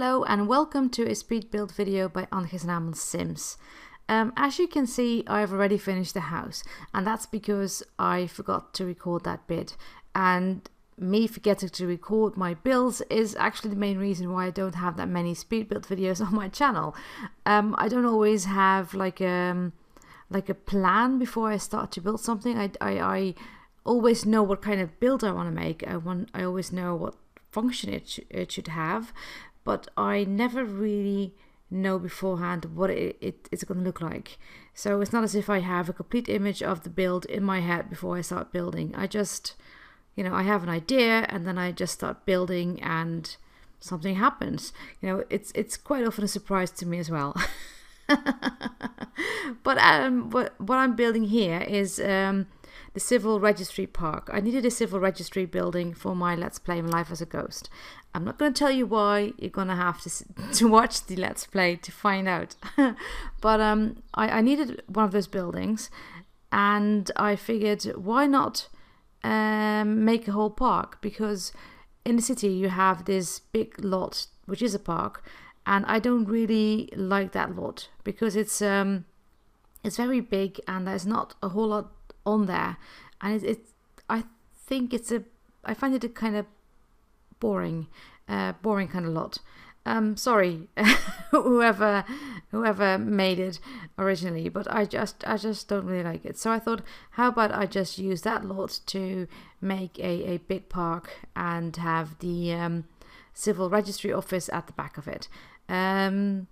Hello and welcome to a speed build video by Anchesenamon Sims. As you can see, I've already finished the house, and that's because I forgot to record that bit. And me forgetting to record my builds is actually the main reason why I don't have that many speed build videos on my channel. I don't always have like a plan before I start to build something. I always know what kind of build I want to make. I always know what function it should have, but I never really know beforehand what it's going to look like. So it's not as if I have a complete image of the build in my head before I start building. I just, I have an idea and then I just start building and something happens. It's quite often a surprise to me as well. But what I'm building here is the Civil Registry Park. I needed a Civil Registry building for my Let's Play My Life as a Ghost. I'm not going to tell you why. You're going to have to watch the Let's Play to find out. But I needed one of those buildings, and I figured, why not make a whole park? Because in the city you have this big lot, which is a park, and I don't really like that lot because it's very big and there's not a whole lot on there, and I find it a kind of boring kind of lot. Sorry, whoever made it originally, but I just don't really like it. So I thought, how about I just use that lot to make a big park and have the Civil Registry office at the back of it. I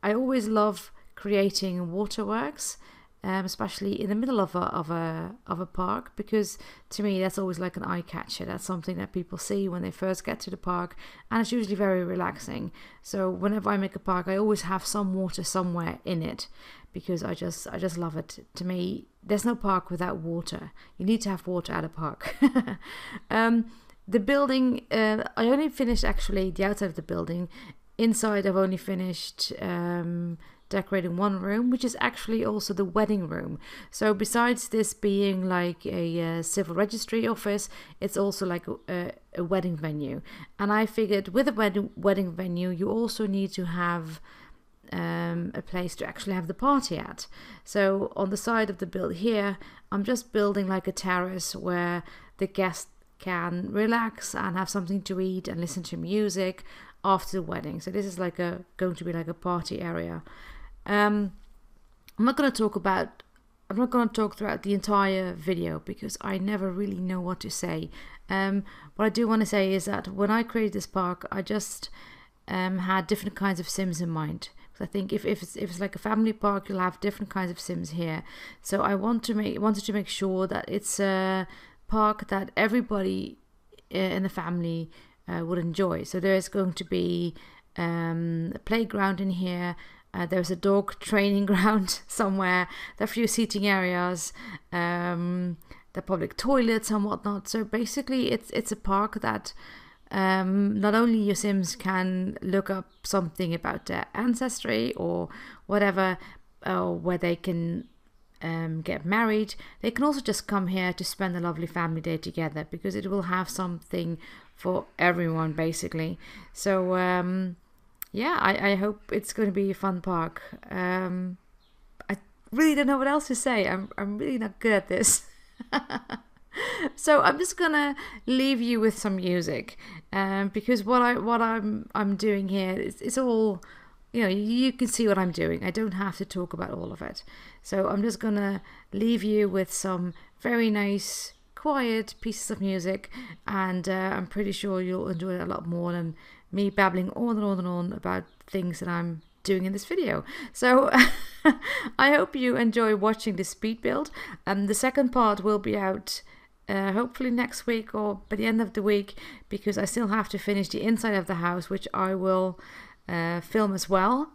always love creating waterworks, especially in the middle of a park, because to me that's always like an eye catcher. That's something that people see when they first get to the park, and it's usually very relaxing. So whenever I make a park, I always have some water somewhere in it, because I just love it. To me, there's no park without water. You need to have water at a park. The building, I only finished actually the outside of the building. Inside I've only finished decorating one room, which is actually also the wedding room. So besides this being like a civil registry office, it's also like a wedding venue. And I figured with a wedding venue, you also need to have a place to actually have the party at. So on the side of the build here, I'm just building like a terrace where the guests can relax and have something to eat and listen to music after the wedding. So this is like going to be like a party area. I'm not going to talk throughout the entire video because I never really know what to say. What I do want to say is that when I created this park, I just had different kinds of Sims in mind. Because I think if it's like a family park, you'll have different kinds of Sims here. So I wanted to make sure that it's a park that everybody in the family would enjoy. So there's going to be a playground in here. There's a dog training ground somewhere. There are a few seating areas. The public toilets and whatnot. So basically, it's a park that not only your Sims can look up something about their ancestry or whatever, where they can get married. They can also just come here to spend a lovely family day together, because it will have something for everyone basically. So yeah, I hope it's going to be a fun park. I really don't know what else to say. I'm really not good at this. So I'm just gonna leave you with some music, because what I'm doing here it's all, you can see what I'm doing. I don't have to talk about all of it. So I'm just gonna leave you with some very nice, quiet pieces of music, and I'm pretty sure you'll enjoy it a lot more than me babbling on and on and on about things that I'm doing in this video. So I hope you enjoy watching this speed build. The second part will be out hopefully next week or by the end of the week, because I still have to finish the inside of the house, which I will film as well,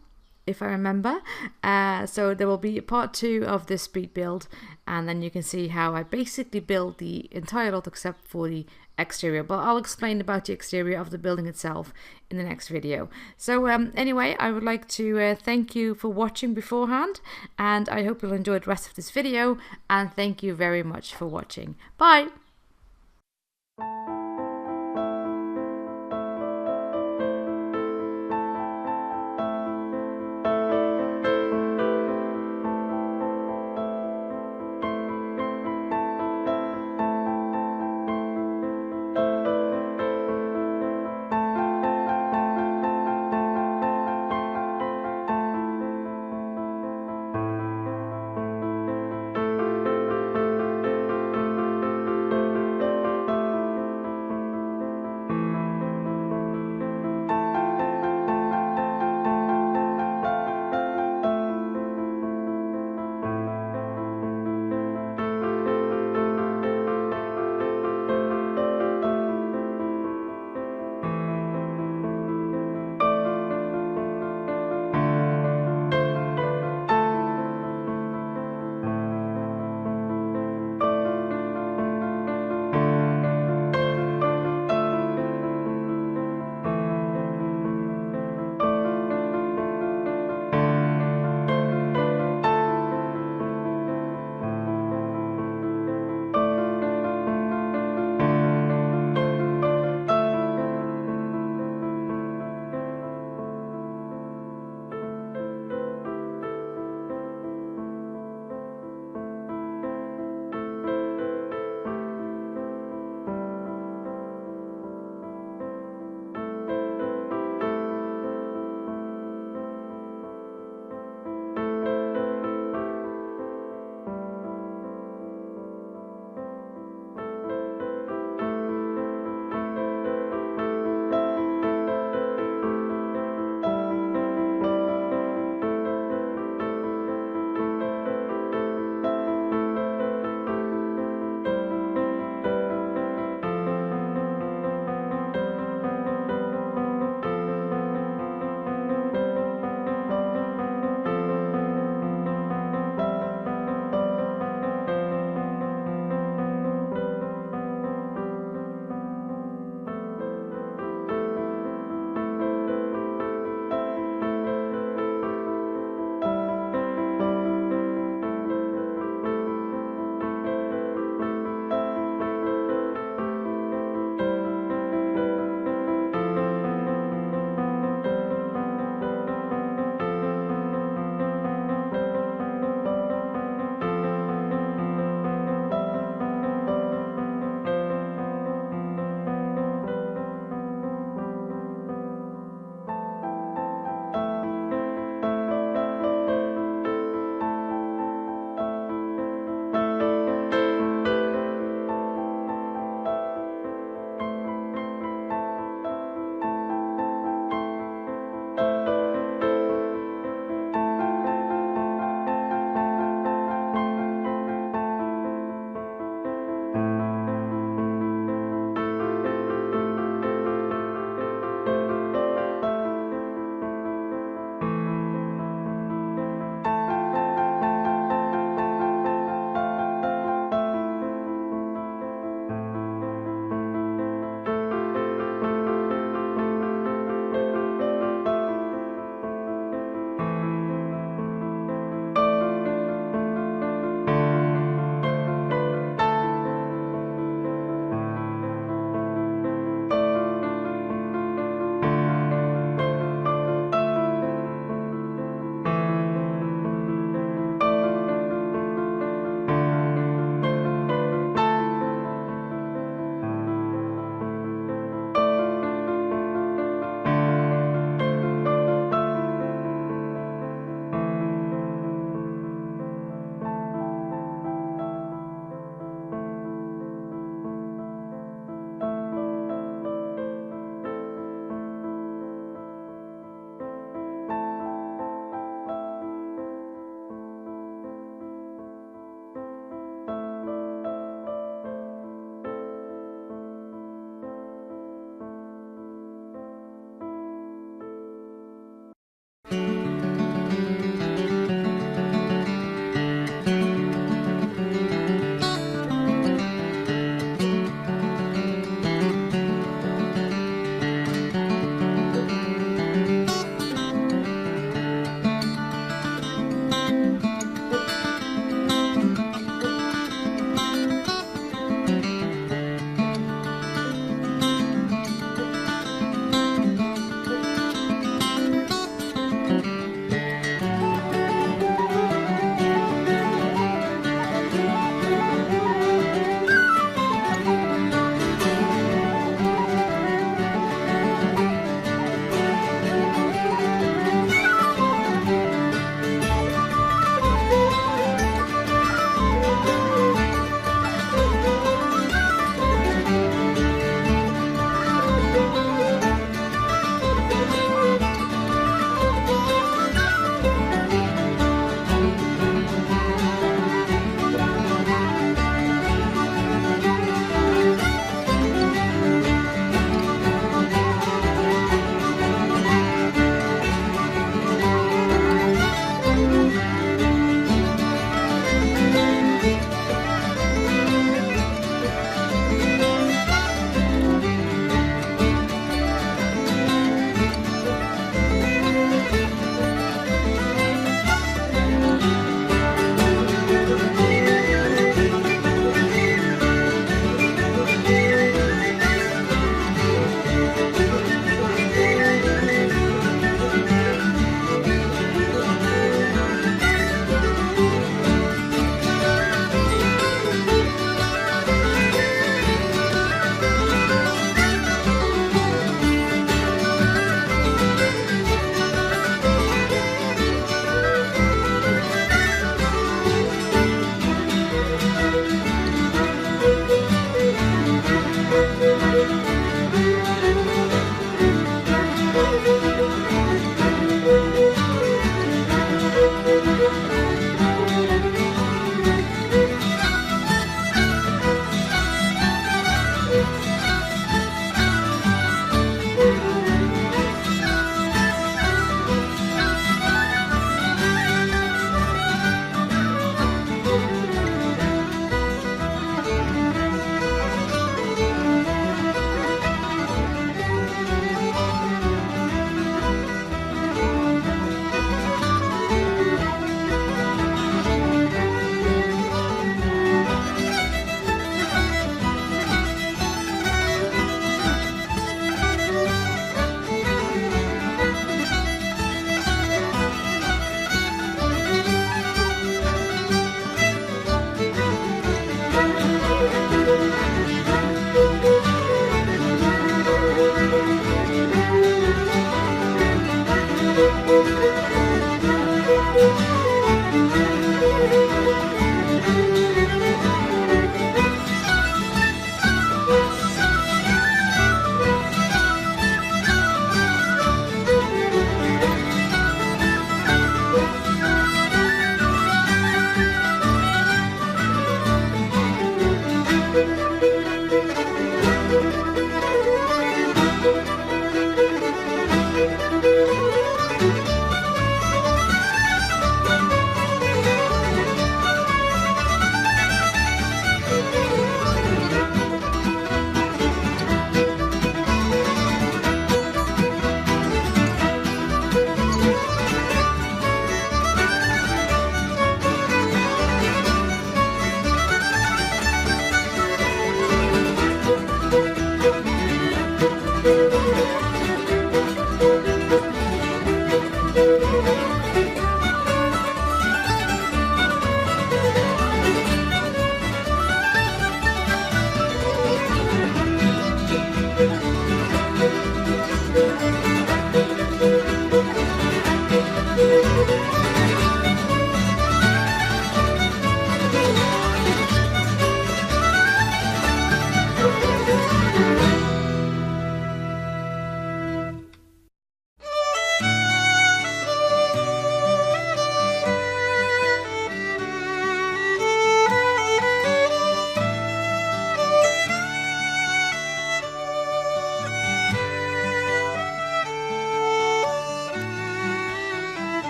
if I remember. So there will be a part 2 of this speed build, and then you can see how I basically build the entire lot except for the exterior. But I'll explain about the exterior of the building itself in the next video. So anyway, I would like to thank you for watching beforehand, and I hope you'll enjoy the rest of this video, and thank you very much for watching. Bye!